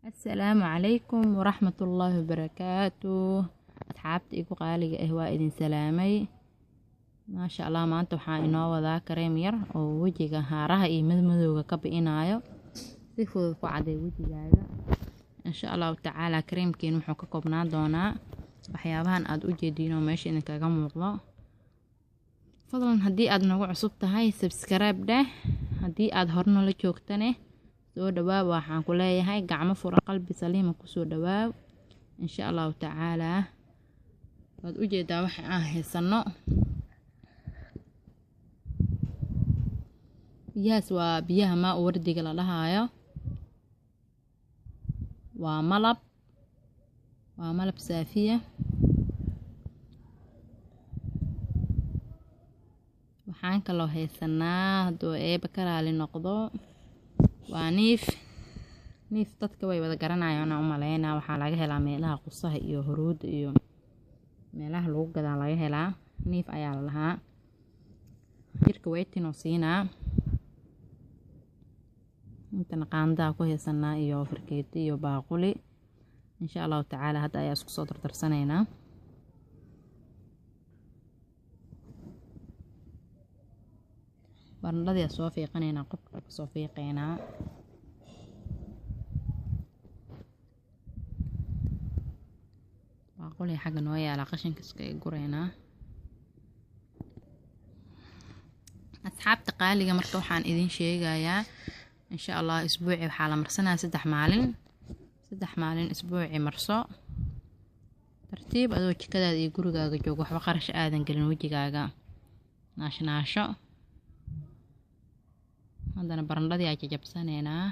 السلام عليكم ورحمة الله وبركاته. أصحابتي إيكو قالي إهواء إذن سلامي ما شاء الله ما أنتو حاينو وذا كريم ير أو وجيغا هارها إي مدمدوغا كبئنايو سيفو ذكو عدي وجيغا إن شاء الله تعالى كريم كينو حوكا كوبنا دونا وحيابهان آد ujeediino meesha idinkaga muuqdo. fadlan haddii aad nagu cusub tahay subscribe dheh, haddii aad horna la joogtane soo dhawaab. waxaan ku leeyahay gacmo furan qalbi saliima ku soo dhawaab insha Allah taala. waad u jeedaa waxa aan heesano biyahaas waa biyaha maa wardiga la dhahaayo. waa malab saafiya. waxaan kaloo heesanaa hadduu eeba ka raali noqdo waa niif dadka way wada garanayaan u maleynaa. waxaa laga helaa meelaha qusaha iyo huruud iyo meelaha lagu gadaa laga helaa. niif ayaa la lahaa jirka weytinoo siinaa. intana qaandaa ku heesanaa iyo farkeeti iyo baaquli insha Allah taala. hadda ayaa isku soo dardarsanaynaa. barandhadii soo fiiqanaynaa, qofka ka soo fiiqaynaa. baaquli xagga noo yaala qashinka iska guraynaa. asxaabta qaaliga marka waxaan idin sheegayaa insha Allah isbuuci waxaa la marsanaa 3 maalin isbuuci marso tartiib adoo jikadaada iyo gurigaaga joogo, waxba qarash aadan gelin wejigaaga naashnaasho. haddana barandhadii ayaa jajabsanaynaa.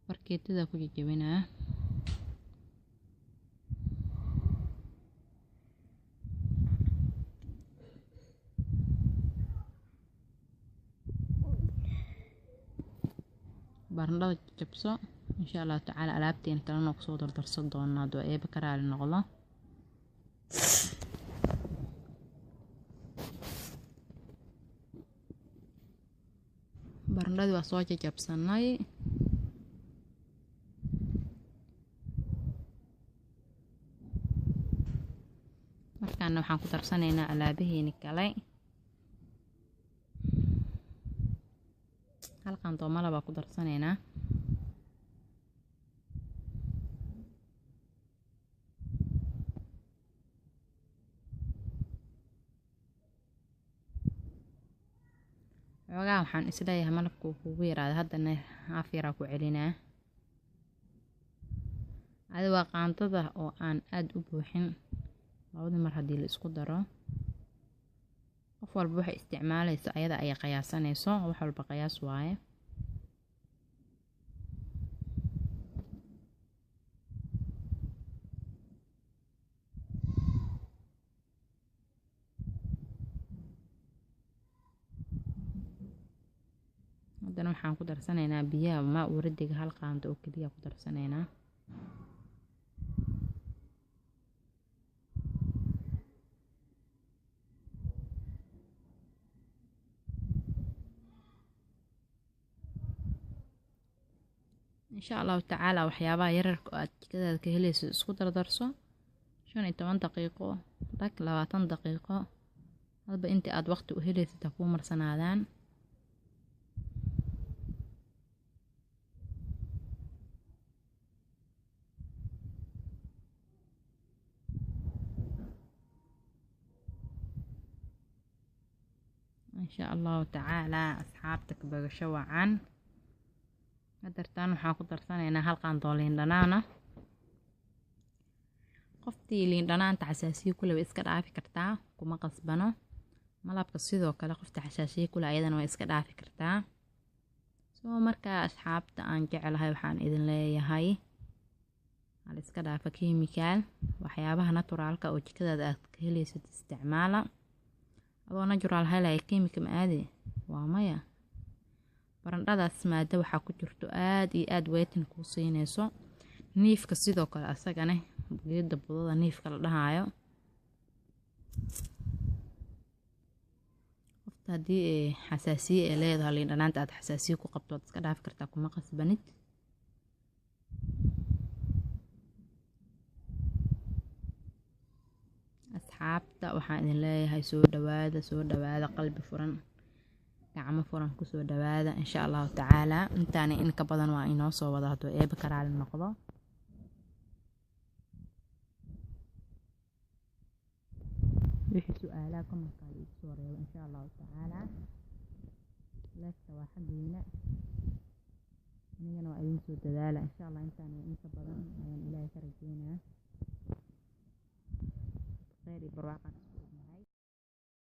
farkeetada ku jajabinaa. barandhada jajabso insha Allah taala. alaabteena kalena kusoo dardarsan doonaa hadduu eeba ka raali noqdo. barandhadii waa soo jajabsanay. markaana waxaan ku darsanaynaa alaabaheeni kale. halkan doomala baa ku darsanaynaa. xogaa waxaan isleeyahay malabku kugu yaraada, haddana haaf yaraa ku celinaa. adi waa qaantada oo aan aad u buuxin. labadii mar haddii la isku daro qof walba waxay isticmaalaysa ayada ay qiyaasanayso. wax walba qiyaas waaye. haddana waxaan ku darsanaynaa biyaha maa wardiga hal qaando oo keliya ku darsanaynaa. insha Allah taala waxyaabaha yararka oo aad jikadaada ka helayso isku dardarso. 15 daqiiqo 20 daqiiqo hadba inta aad waqti u helaysid ku marsanaadaan. insha Allah taala asxaabta ka bagasho wacan. hadartaan waxaan ku darsanaynaa hal qaandoo liin dhanaana. qoftii liin dhanaanta xasaasiyo kule way iska dhaafi kartaa, kuma qasbano. malabka sidoo kale qofta xasaasiyo kule ayadana way iska dhaafi kartaa. soo markaa asxaabta aan jecelahay waxaan idin leeyahay hal iska dhaafa kiimikaal. waxyaabaha naturaalka oo jikadaada aad ka helaysid isticmaala. adoo natural helaya kiimika ma aadi waa maya. barandhadaas maada waxaa ku jirto aad iyo aad weytin kuu siinayso. niifka sidoo kale asagana geeda budada niifka la dhahaayo haddii xasaasiye ee leedahay liin dhanaanta aad xasaasiye ku qabto waad iska dhaafi kartaa, kuma qasbanid. asxaabta waxaan idin leeyahay soo dhawaada qalbi furan, gacmo furan kusoo dhawaada insha allahu tacaala. intaani in ka badan waa inoo soo wada hadduu eeba karaali noqdo. wixii su-aalaha komankaa igu soo reebo insha allahu tacaala. leefta waa xaggiina, anigana waa idin soo dadaala insha allah. intaan inta badan ayaan ilaahay ka rajeynaa khayr iyo barwaaqo.